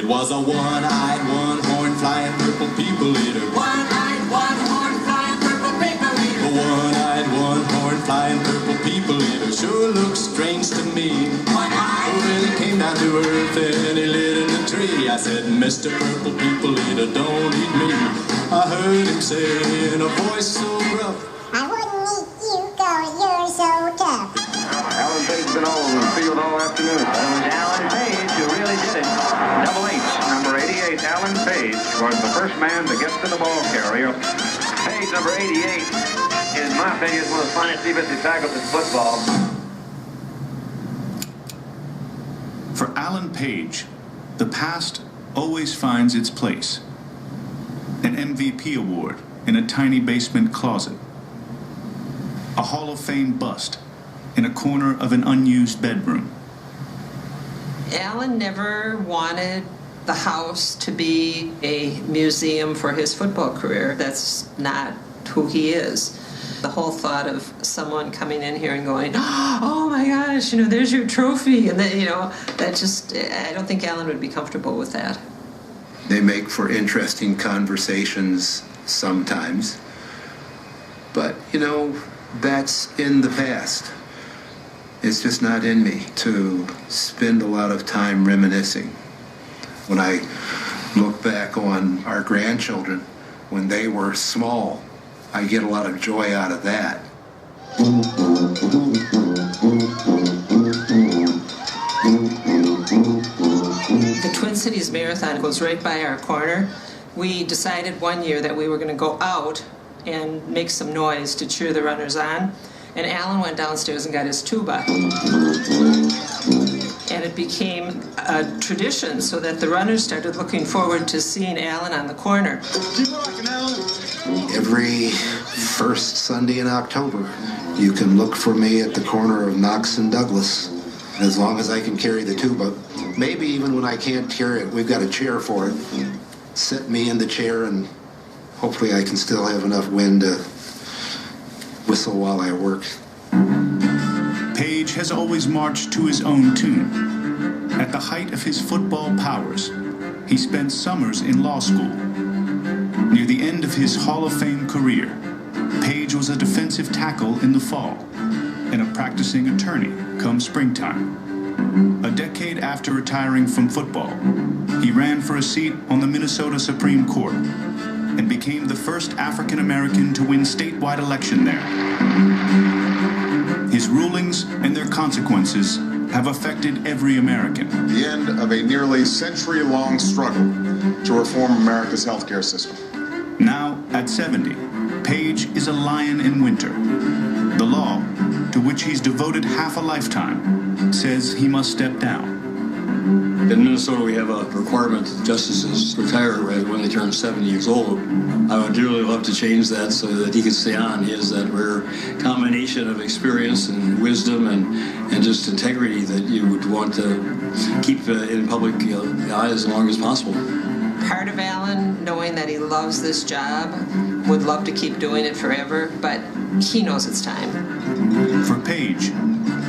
was a one-eyed, one-horn flying purple people eater. One-eyed, one-horn flying purple people eater. A one-eyed, one-horn flying purple people eater sure looks strange to me. One-eyed. When he came down to earth and he lit in a tree, I said, Mr. Purple People Eater, don't eat me. I heard him say in a voice so gruff, I wouldn't eat you, cause you're so tough. Alan Page's been all over the field all afternoon. It was Alan Page who really did it. Double H. Number 88, Alan Page, was the first man to get to the ball carrier. Page, number 88, in my opinion, is one of the finest defensive tackles in football. For Alan Page, the past always finds its place. An MVP award in a tiny basement closet. A Hall of Fame bust in a corner of an unused bedroom. Alan never wanted the house to be a museum for his football career. That's not who he is. The whole thought of someone coming in here and going, oh my gosh, there's your trophy, and then, that just, I don't think Alan would be comfortable with that. They make for interesting conversations sometimes, but that's in the past. It's just not in me to spend a lot of time reminiscing. When I look back on our grandchildren when they were small, I get a lot of joy out of that. The Twin Cities Marathon goes right by our corner. We decided one year that we were going to go out and make some noise to cheer the runners on. And Alan went downstairs and got his tuba. And it became a tradition so that the runners started looking forward to seeing Alan on the corner. keep rocking, Alan. Every first Sunday in October, you can look for me at the corner of Knox and Douglas. As long as I can carry the tuba, maybe even when I can't carry it, we've got a chair for it. Sit me in the chair and hopefully I can still have enough wind to whistle while I work. Page has always marched to his own tune. At the height of his football powers, he spent summers in law school. Near the end of his Hall of Fame career, Page was a defensive tackle in the fall and a practicing attorney come springtime. A decade after retiring from football, he ran for a seat on the Minnesota Supreme Court and became the first African American to win statewide election there. His rulings and their consequences have affected every American. The end of a nearly century-long struggle to reform America's healthcare system. Now, at 70, Page is a lion in winter. The law, to which he's devoted half a lifetime, says he must step down. In Minnesota, we have a requirement that justices retire when they turn 70 years old. I would dearly love to change that so that he could stay on. He has that rare combination of experience and wisdom and just integrity that you would want to keep in public eye as long as possible. Part of Alan, knowing that he loves this job, would love to keep doing it forever, but he knows it's time. For Page,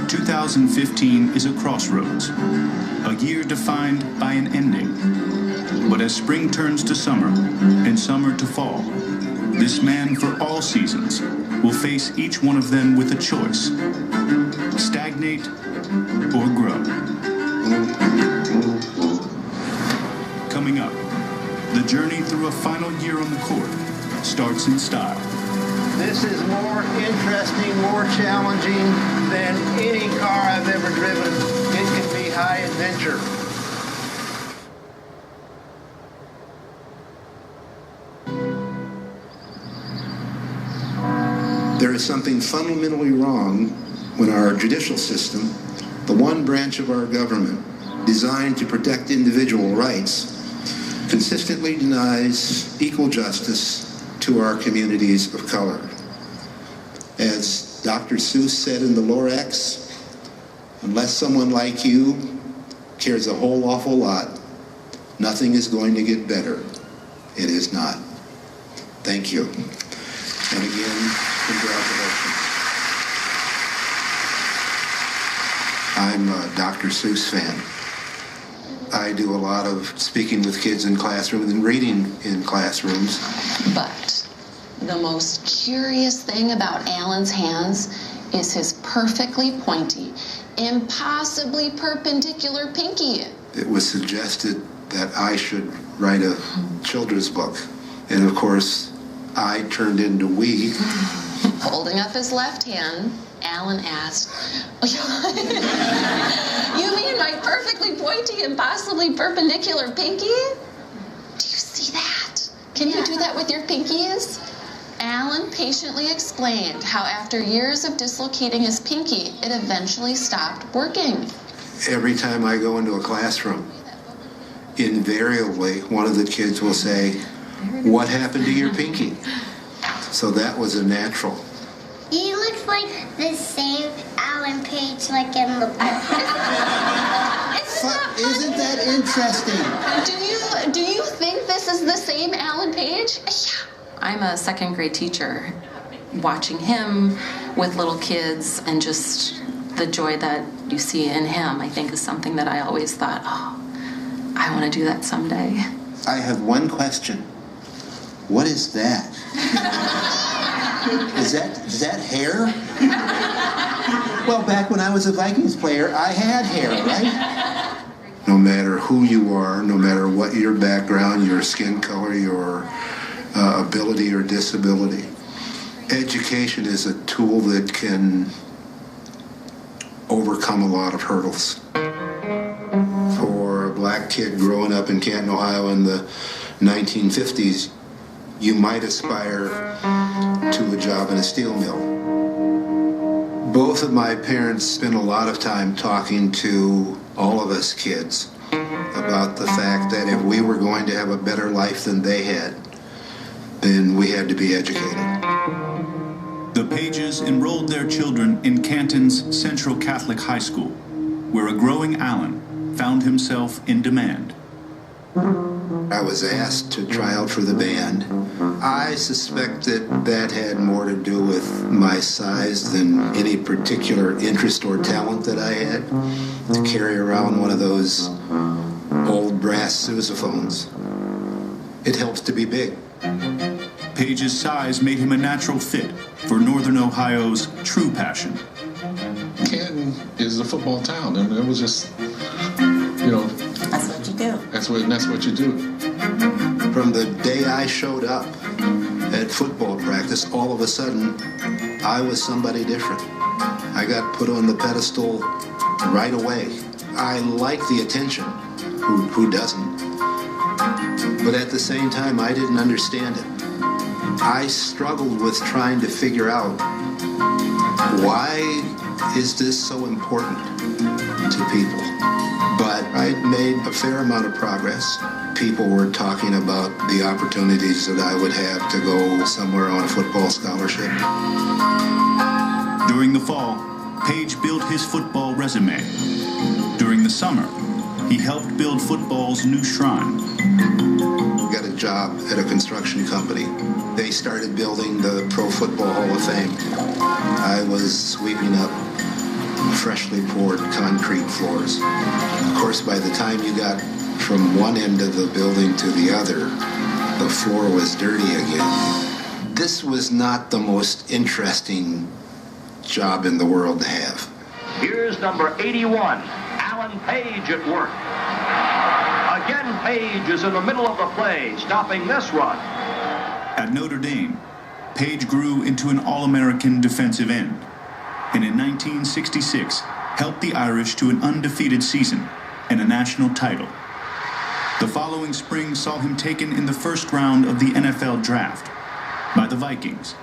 2015 is a crossroads, a year defined by an ending. But as spring turns to summer and summer to fall, this man for all seasons will face each one of them with a choice: stagnate or grow. Coming up, the journey through a final year on the court starts in style. This is more interesting, more challenging than any car I've ever driven. It can be high adventure. There is something fundamentally wrong when our judicial system, the one branch of our government designed to protect individual rights, consistently denies equal justice to our communities of color. As Dr. Seuss said in the Lorax, unless someone like you cares a whole awful lot, nothing is going to get better. It is not. Thank you. And again, congratulations. I'm a Dr. Seuss fan. I do a lot of speaking with kids in classrooms and reading in classrooms. But the most curious thing about Alan's hands is his perfectly pointy, impossibly perpendicular pinky. It was suggested that I should write a children's book. And of course, I turned into we. Holding up his left hand, Alan asked, "You mean my perfectly pointy, impossibly perpendicular pinky? Do you see that? Can you do that with your pinkies?" Alan patiently explained how after years of dislocating his pinky, it eventually stopped working. Every time I go into a classroom, invariably one of the kids will say, "What happened to your pinky?" So that was a natural. He looks like the same Alan Page like in the book. Isn't that interesting? Do you think this is the same Alan Page? I'm a second grade teacher. Watching him with little kids and just the joy that you see in him, I think, is something that I always thought, I want to do that someday. I have one question. What is that? Is that hair? Well, back when I was a Vikings player, I had hair, right? No matter who you are, no matter what your background, your skin color, your ability or disability, education is a tool that can overcome a lot of hurdles. For a black kid growing up in Canton, Ohio in the 1950s, you might aspire to a job in a steel mill. Both of my parents spent a lot of time talking to all of us kids about the fact that if we were going to have a better life than they had, then we had to be educated. The Pages enrolled their children in Canton's Central Catholic High School, where a growing Alan found himself in demand. I was asked to try out for the band. I suspect that had more to do with my size than any particular interest or talent that I had to carry around one of those old brass sousaphones. It helps to be big. Page's size made him a natural fit for Northern Ohio's true passion. Canton is a football town, and it was just, That's what you do. that's what you do. From the day I showed up at football practice, all of a sudden, I was somebody different. I got put on the pedestal right away. I like the attention. Who doesn't? But at the same time, I didn't understand it. I struggled with trying to figure out, why is this so important to people? But I made a fair amount of progress. People were talking about the opportunities that I would have to go somewhere on a football scholarship. During the fall, Page built his football resume. During the summer, he helped build football's new shrine. Got a job at a construction company. They started building the Pro Football Hall of Fame. I was sweeping up freshly poured concrete floors. Of course, by the time you got from one end of the building to the other, the floor was dirty again. This was not the most interesting job in the world to have. Here's number 81, Alan Page at work. Again, Page is in the middle of the play, stopping this run. At Notre Dame, Page grew into an All-American defensive end, and in 1966 helped the Irish to an undefeated season and a national title. The following spring saw him taken in the first round of the NFL draft by the Vikings,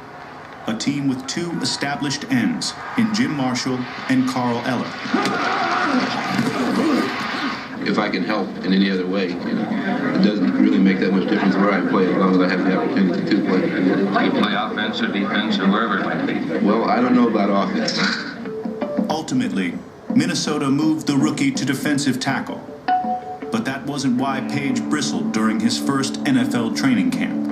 a team with two established ends in Jim Marshall and Carl Eller. If I can help in any other way, it doesn't really make that much difference where I play as long as I have the opportunity to play. Do you play offense or defense or wherever it might be? Well, I don't know about offense. Ultimately, Minnesota moved the rookie to defensive tackle. But that wasn't why Page bristled during his first NFL training camp.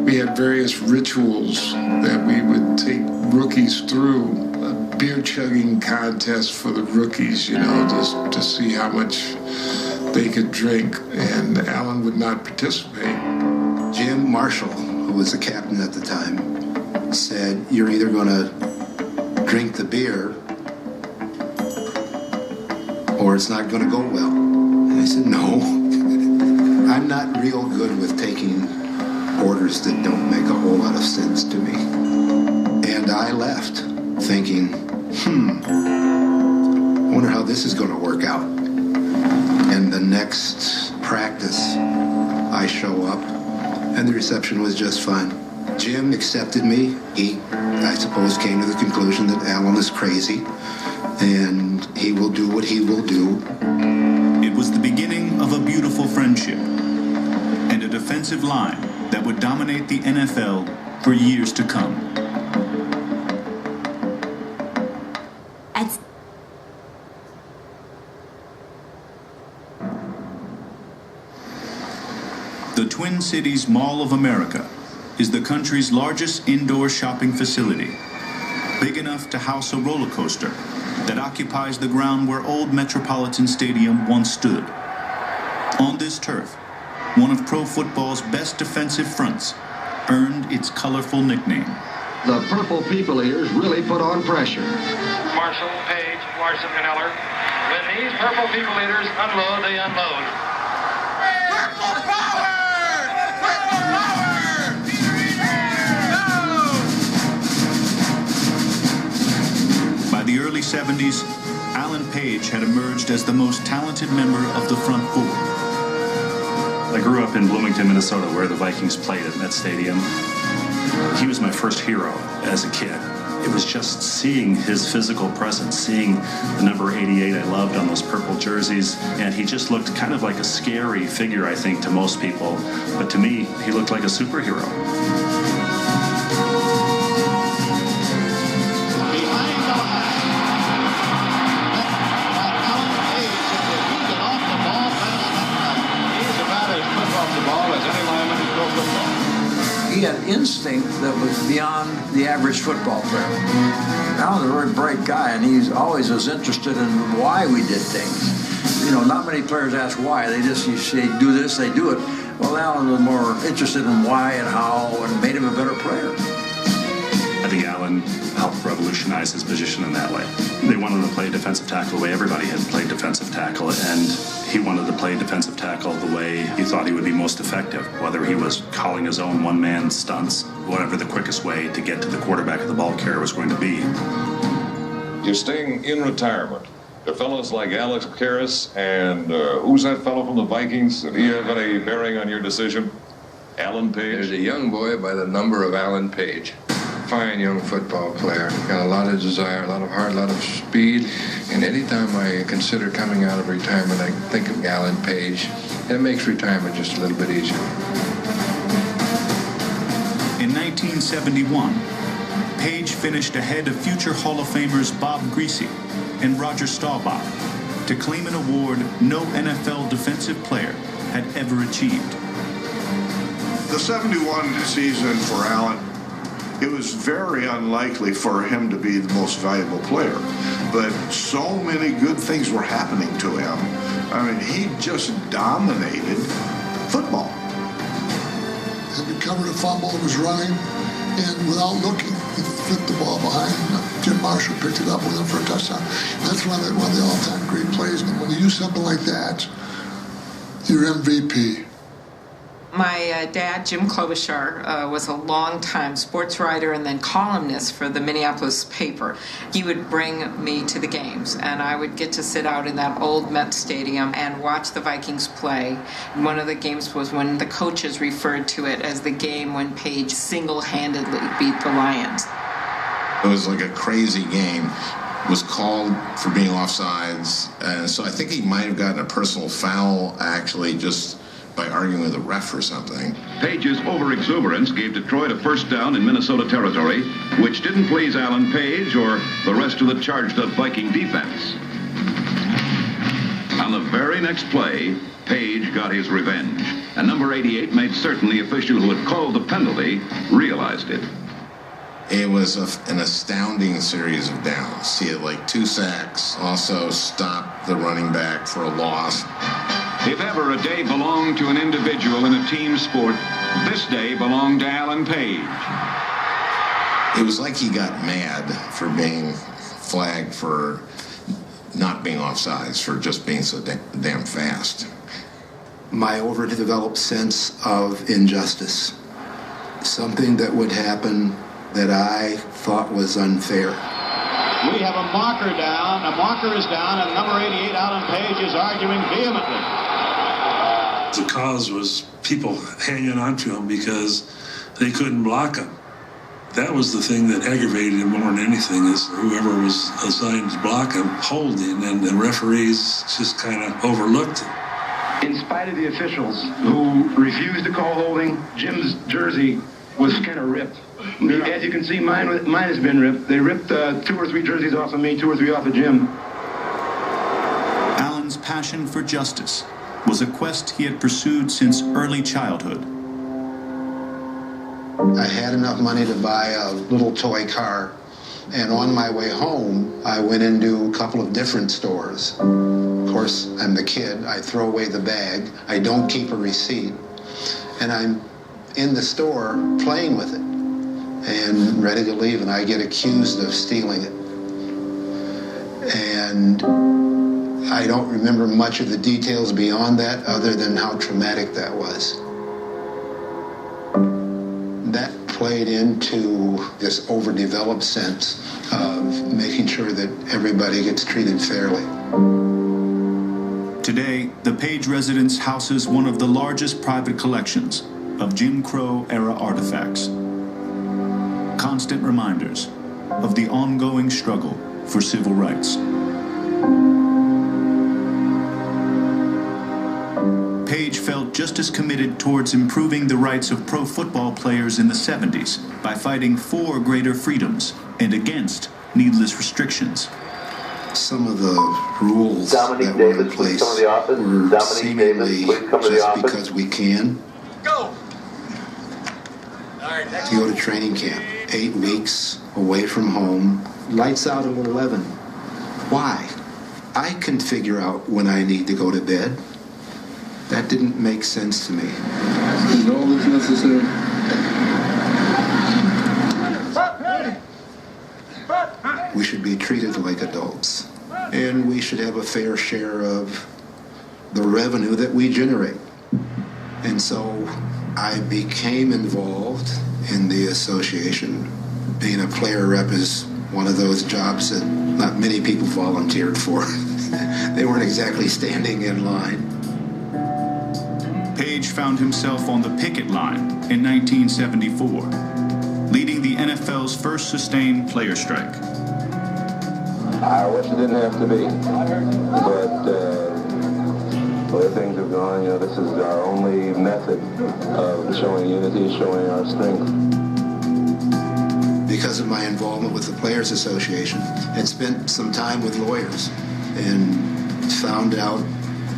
We had various rituals that we would take rookies through. A beer chugging contest for the rookies, just to see how much they could drink, and Alan would not participate. Jim Marshall, who was the captain at the time, said, "You're either going to drink the beer or it's not going to go well." And I said, "No, I'm not real good with taking orders that don't make a whole lot of sense to me." And I left thinking, I wonder how this is going to work out. And the next practice, I show up, and the reception was just fine. Jim accepted me. He, I suppose, came to the conclusion that Alan is crazy, and he will do what he will do. It was the beginning of a beautiful friendship and a defensive line that would dominate the NFL for years to come. The Twin Cities Mall of America is the country's largest indoor shopping facility, big enough to house a roller coaster that occupies the ground where old Metropolitan Stadium once stood. On this turf, one of pro football's best defensive fronts earned its colorful nickname. The Purple People Eaters really put on pressure. Marshall, Page, Larson, and Eller. When these Purple People Eaters unload, they unload. Purple power! Purple power! By the early 70s, Alan Page had emerged as the most talented member of the front four. I grew up in Bloomington, Minnesota, where the Vikings played at Met Stadium. He was my first hero as a kid. It was just seeing his physical presence, seeing the number 88 I loved on those purple jerseys, and he just looked kind of like a scary figure, I think, to most people. But to me, he looked like a superhero. He had instinct that was beyond the average football player. Alan's a very bright guy, and he's always as interested in why we did things. You know, not many players ask why. They just, you say, do this, they do it. Well, Alan was more interested in why and how, and made him a better player. I think Alan helped revolutionize his position in that way. They wanted to play defensive tackle the way everybody had played defensive tackle, and he wanted to play defensive tackle the way he thought he would be most effective, whether he was calling his own one-man stunts, whatever the quickest way to get to the quarterback of the ball carrier was going to be. You're staying in retirement. The fellows like Alex Karras and who's that fellow from the Vikings? Do you have any bearing on your decision? Alan Page? There's a young boy by the number of Alan Page. Fine young football player. Got a lot of desire, a lot of heart, a lot of speed. And anytime I consider coming out of retirement, I think of Alan Page. And it makes retirement just a little bit easier. In 1971, Page finished ahead of future Hall of Famers Bob Griese and Roger Staubach to claim an award no NFL defensive player had ever achieved. The 71 season for Alan, it was very unlikely for him to be the most valuable player, but so many good things were happening to him. I mean, he just dominated football. He recovered a fumble, was running, and without looking, he flipped the ball behind. Jim Marshall picked it up with him for a touchdown. That's one of the all-time great plays. And when you do something like that, you're MVP. My dad, Jim Klobuchar, was a long-time sports writer and then columnist for the Minneapolis paper. He would bring me to the games, and I would get to sit out in that old Met Stadium and watch the Vikings play. One of the games was when the coaches referred to it as the game when Page single-handedly beat the Lions. It was like a crazy game. It was called for being offsides, and so I think he might have gotten a personal foul, actually, just by arguing with a ref or something. Page's overexuberance gave Detroit a first down in Minnesota territory, which didn't please Alan Page or the rest of the charged-up Viking defense. On the very next play, Page got his revenge, and number 88 made certain the official who had called the penalty realized it. It was an astounding series of downs. He had like 2 sacks, also stopped the running back for a loss. If ever a day belonged to an individual in a team sport, this day belonged to Alan Page. It was like he got mad for being flagged for not being offsides, for just being so damn fast. My overdeveloped sense of injustice, something that would happen that I thought was unfair. We have a marker down. A marker is down, and number 88, Alan Page, is arguing vehemently. The cause was people hanging on to him because they couldn't block him. That was the thing that aggravated him more than anything, is whoever was assigned to block him holding, and the referees just kind of overlooked it. In spite of the officials who refused to call holding, Jim's jersey was kind of ripped. As you can see, mine has been ripped. They ripped 2 or 3 jerseys off of me, 2 or 3 off of Jim. Alan's passion for justice was a quest he had pursued since early childhood. I had enough money to buy a little toy car, and on my way home, I went into a couple of different stores. Of course, I'm the kid. I throw away the bag. I don't keep a receipt. And I'm in the store playing with it and ready to leave, and I get accused of stealing it. And I don't remember much of the details beyond that, other than how traumatic that was. That played into this overdeveloped sense of making sure that everybody gets treated fairly. Today, the Page residence houses one of the largest private collections of Jim Crow-era artifacts. Constant reminders of the ongoing struggle for civil rights. Page felt just as committed towards improving the rights of pro football players in the 70s by fighting for greater freedoms and against needless restrictions. Some of the rules that were in place were seemingly just because we can. Go! You go to training camp, 8 weeks away from home, lights out at 11. Why? I can figure out when I need to go to bed. That didn't make sense to me. Is all that's necessary? We should be treated like adults, and we should have a fair share of the revenue that we generate. And so I became involved in the association. Being a player rep is one of those jobs that not many people volunteered for. They weren't exactly standing in line. Page found himself on the picket line in 1974, leading the NFL's first sustained player strike. I wish it didn't have to be, but the way things have gone, this is our only method of showing unity, showing our strength. Because of my involvement with the Players Association, I spent some time with lawyers and found out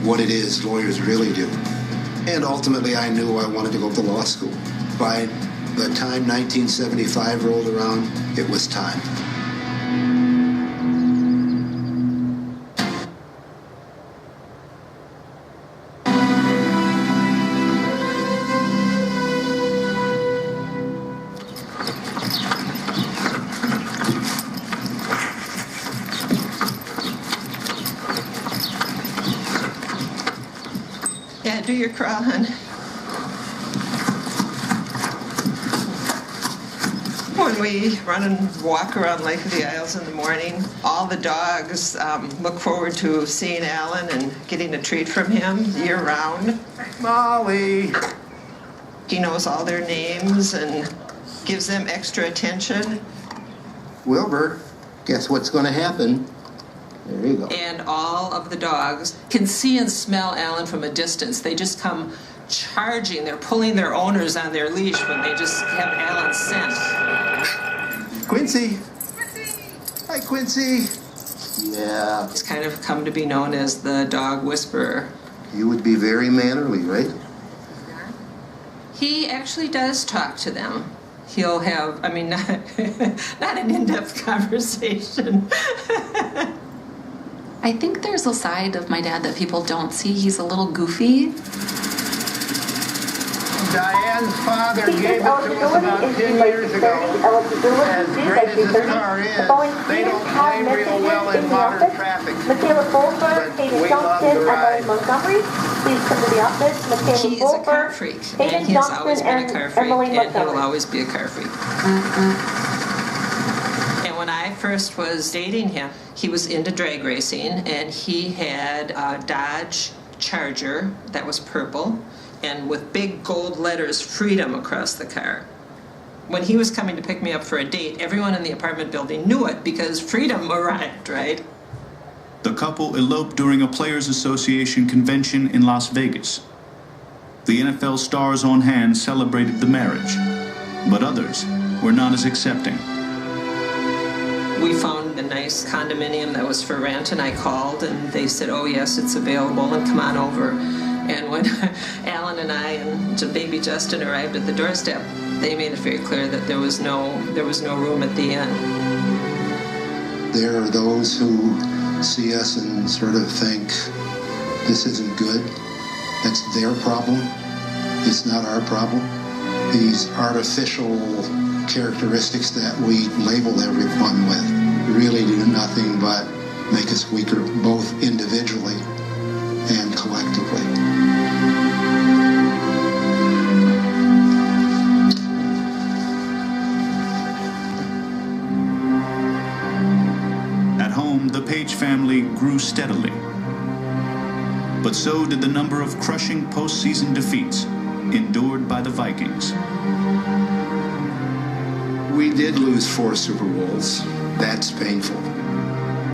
what it is lawyers really do. And ultimately, I knew I wanted to go to law school. By the time 1975 rolled around, it was time. Yeah, do your crawl, hon. When we run and walk around Lake of the Isles in the morning, all the dogs look forward to seeing Alan and getting a treat from him year-round. Molly! He knows all their names and gives them extra attention. Wilbur, guess what's going to happen? There you go. And all of the dogs can see and smell Alan from a distance. They just come charging. They're pulling their owners on their leash when they just have Alan's scent. Quincy! Hi, Quincy! Yeah. It's kind of come to be known as the dog whisperer. You would be very mannerly, right? He actually does talk to them. He'll have, not an in-depth conversation. I think there's a side of my dad that people don't see. He's a little goofy. Diane's father gave it to us about 10 years ago. As great as this car is, they don't play real well in modern traffic. Michaela Bolfer, Hayden Johnston, and Molly Montgomery. Please come to the office. Michaela He's a car freak, and he has always been a car freak, and he will always be a car freak. And when I first was dating him, he was into drag racing, and he had a Dodge Charger that was purple, and with big gold letters, Freedom, across the car. When he was coming to pick me up for a date, everyone in the apartment building knew it because Freedom arrived, right? The couple eloped during a Players Association convention in Las Vegas. The NFL stars on hand celebrated the marriage, but others were not as accepting. We found a nice condominium that was for rent, and I called, and they said, oh yes, it's available, and come on over. And when Alan and I and baby Justin arrived at the doorstep, they made it very clear that there was no room at the inn. There are those who see us and sort of think, this isn't good. That's their problem. It's not our problem. These artificial characteristics that we label everyone with really do nothing but make us weaker, both individually and collectively. At home, the Page family grew steadily. But so did the number of crushing postseason defeats endured by the Vikings. We did lose 4 Super Bowls. That's painful.